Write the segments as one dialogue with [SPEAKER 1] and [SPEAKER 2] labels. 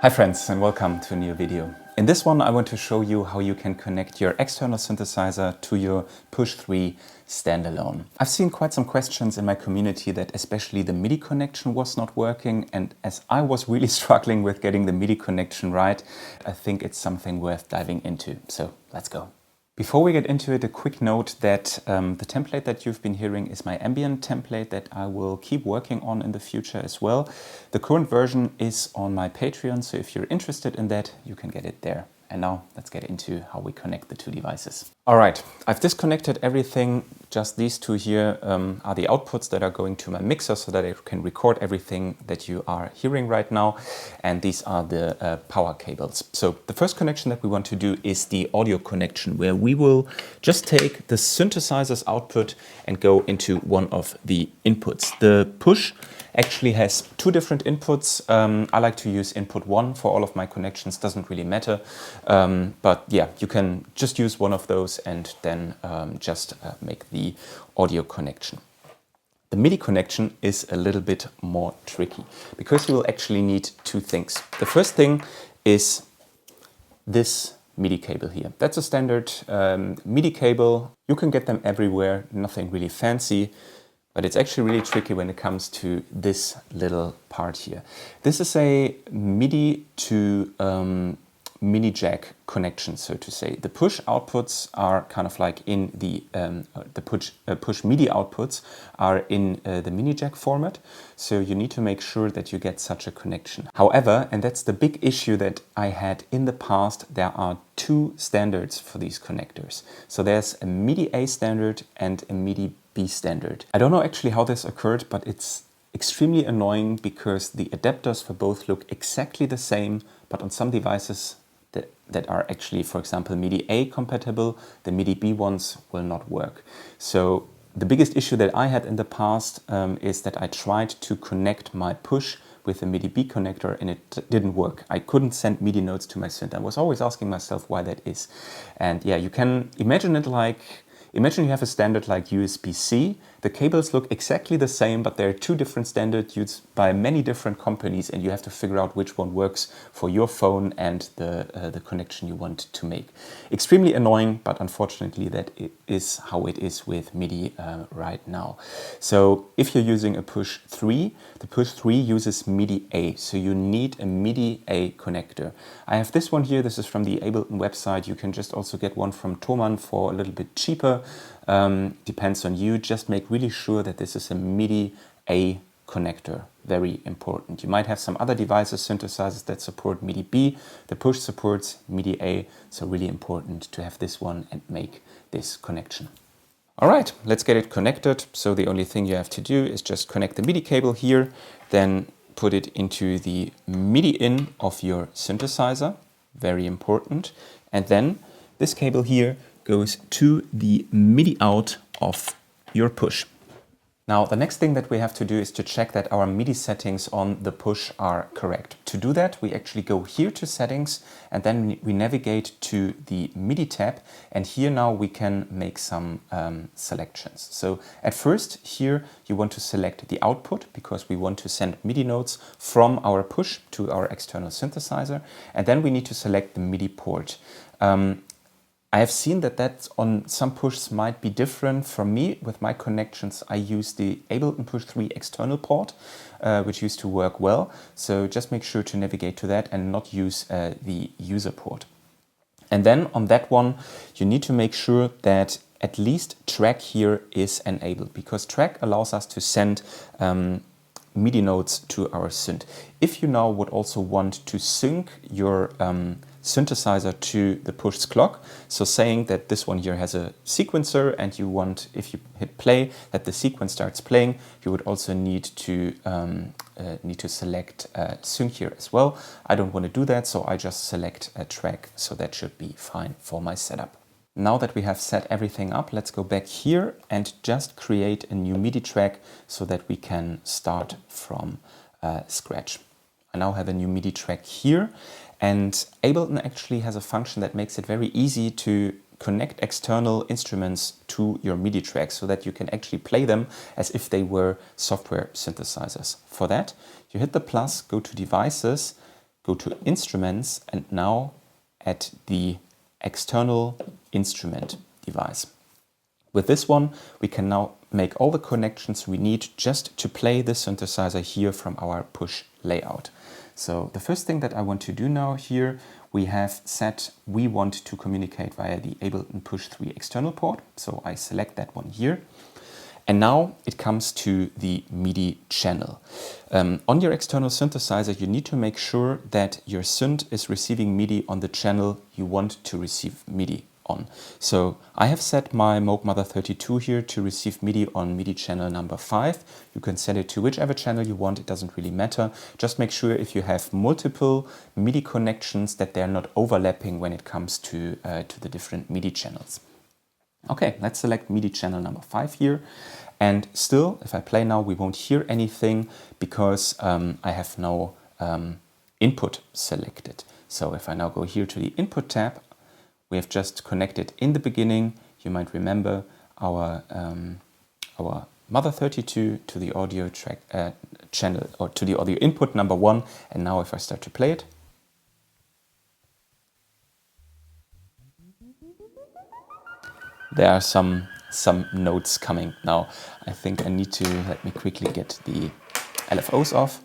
[SPEAKER 1] Hi friends, and welcome to a new video. In this one I want to show you how you can connect your external synthesizer to your Push 3 Standalone. I've seen quite some questions in my community that especially the MIDI connection was not working, and as I was really struggling with getting the MIDI connection right, I think it's something worth diving into. So let's go. Before we get into it, a quick note that the template that you've been hearing is my ambient template that I will keep working on in the future as well. The current version is on my Patreon, so if you're interested in that, you can get it there. And now let's get into how we connect the two devices. All right, I've disconnected everything. Just these two here are the outputs that are going to my mixer so that I can record everything that you are hearing right now. And these are the power cables. So the first connection that we want to do is the audio connection, where we will just take the synthesizer's output and go into one of the inputs. The push actually has two different inputs. I like to use input 1 for all of my connections, doesn't really matter. But yeah, you can just use one of those and then just make the audio connection. The MIDI connection is a little bit more tricky because you will actually need two things. The first thing is this MIDI cable here. That's a standard MIDI cable. You can get them everywhere, nothing really fancy. But it's actually really tricky when it comes to this little part here. This is a MIDI to mini jack connection, so to say. The push outputs are kind of like in the push MIDI outputs are in the mini jack format. So you need to make sure that you get such a connection. However, and that's the big issue that I had in the past, there are two standards for these connectors. So there's a MIDI A standard and a MIDI B standard. I don't know actually how this occurred, but it's extremely annoying because the adapters for both look exactly the same, but on some devices that are actually, for example, MIDI A compatible, the MIDI B ones will not work. So the biggest issue that I had in the past is that I tried to connect my push with the MIDI B connector and it didn't work. I couldn't send MIDI notes to my synth. I was always asking myself why that is. And yeah, you can imagine it like, imagine you have a standard like USB-C. The cables look exactly the same, but there are two different standards used by many different companies, and you have to figure out which one works for your phone and the connection you want to make. Extremely annoying, but unfortunately that is how it is with MIDI right now. So if you're using a Push 3, the Push 3 uses MIDI A, so you need a MIDI A connector. I have this one here. This is from the Ableton website. You can just also get one from Thomann for a little bit cheaper. Depends on you. Just make really sure that this is a MIDI A connector. Very important. You might have some other devices, synthesizers that support MIDI B. The Push supports MIDI A, so really important to have this one and make this connection. All right, let's get it connected. So the only thing you have to do is just connect the MIDI cable here, then put it into the MIDI in of your synthesizer. Very important. And then this cable here goes to the MIDI out of your push. Now, the next thing that we have to do is to check that our MIDI settings on the push are correct. To do that, we actually go here to settings and then we navigate to the MIDI tab. And here now we can make some selections. So at first here, you want to select the output because we want to send MIDI notes from our push to our external synthesizer. And then we need to select the MIDI port. I have seen that on some pushs might be different. For me, with my connections, I use the Ableton Push 3 external port, which used to work well. So just make sure to navigate to that and not use the user port. And then on that one, you need to make sure that at least track here is enabled, because track allows us to send MIDI notes to our synth. If you now would also want to sync your synthesizer to the push's clock, so saying that this one here has a sequencer and you want, if you hit play, that the sequence starts playing, you would also need to select sync here as well. I don't want to do that, so I just select a track, so that should be fine for my setup. Now that we have set everything up, let's go back here and just create a new MIDI track so that we can start from scratch. I now have a new MIDI track here, and Ableton actually has a function that makes it very easy to connect external instruments to your MIDI tracks so that you can actually play them as if they were software synthesizers. For that, you hit the plus, go to Devices, go to Instruments, and now add the external instrument device. With this one, we can now make all the connections we need just to play the synthesizer here from our push layout. So the first thing that I want to do now here, we have set we want to communicate via the Ableton Push 3 external port. So I select that one here. And now it comes to the MIDI channel. On your external synthesizer, you need to make sure that your synth is receiving MIDI on the channel you want to receive MIDI on. So I have set my Moog Mother-32 here to receive MIDI on MIDI channel number 5. You can set it to whichever channel you want, it doesn't really matter. Just make sure if you have multiple MIDI connections that they're not overlapping when it comes to the different MIDI channels. Okay, let's select MIDI channel number 5 here. And still, if I play now, we won't hear anything because I have no input selected. So if I now go here to the input tab, we have just connected in the beginning, you might remember, our Mother-32 to the audio track channel, or to the audio input number 1. And now if I start to play it, there are some notes coming. Now I think I need to, let me quickly get the LFOs off.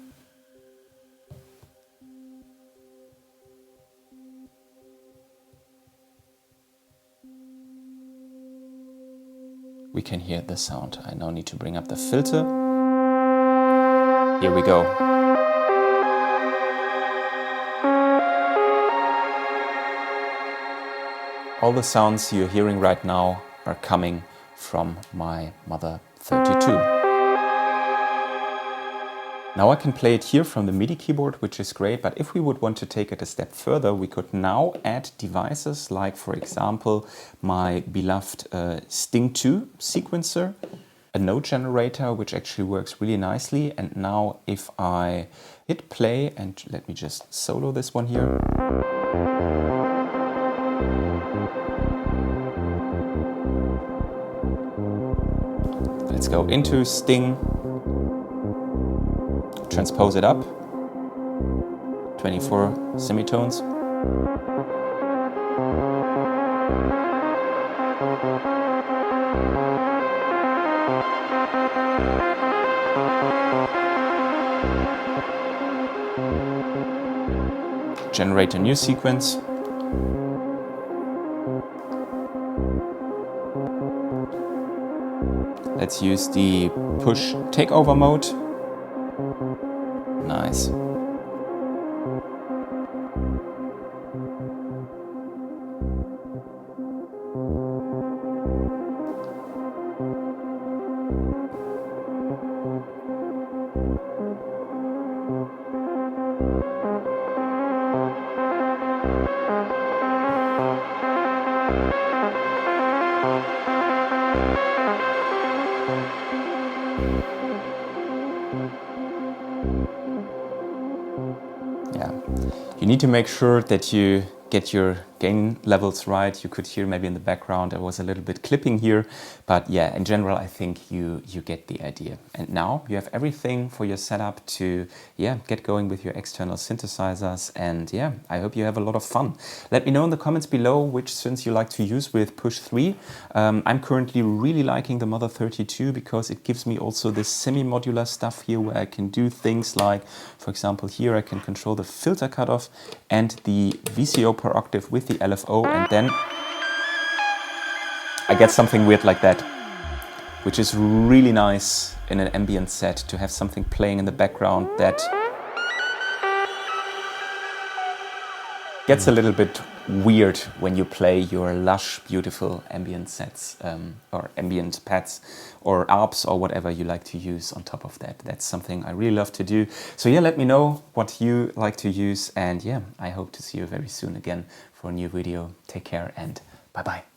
[SPEAKER 1] We can hear the sound. I now need to bring up the filter. Here we go. All the sounds you're hearing right now are coming from my Mother-32. Now I can play it here from the MIDI keyboard, which is great, but if we would want to take it a step further, we could now add devices like, for example, my beloved Sting 2 sequencer, a note generator, which actually works really nicely. And now if I hit play, and let me just solo this one here. Let's go into Sting. Transpose it up, 24 semitones. Generate a new sequence. Let's use the push takeover mode. Nice. Yeah, you need to make sure that you get your gain levels right. You could hear maybe in the background there was a little bit clipping here, but yeah, in general I think you get the idea. And now you have everything for your setup to get going with your external synthesizers, and yeah, I hope you have a lot of fun. Let me know in the comments below which synths you like to use with Push 3. I'm currently really liking the Mother-32 because it gives me also this semi-modular stuff here where I can do things like, for example, here I can control the filter cutoff and the VCO per octave with the LFO, and then I get something weird like that, which is really nice in an ambient set to have something playing in the background that gets a little bit weird when you play your lush, beautiful ambient sets or ambient pads or ARPs or whatever you like to use on top of that. That's something I really love to do. So yeah, let me know what you like to use, and yeah, I hope to see you very soon again for a new video. Take care and bye-bye.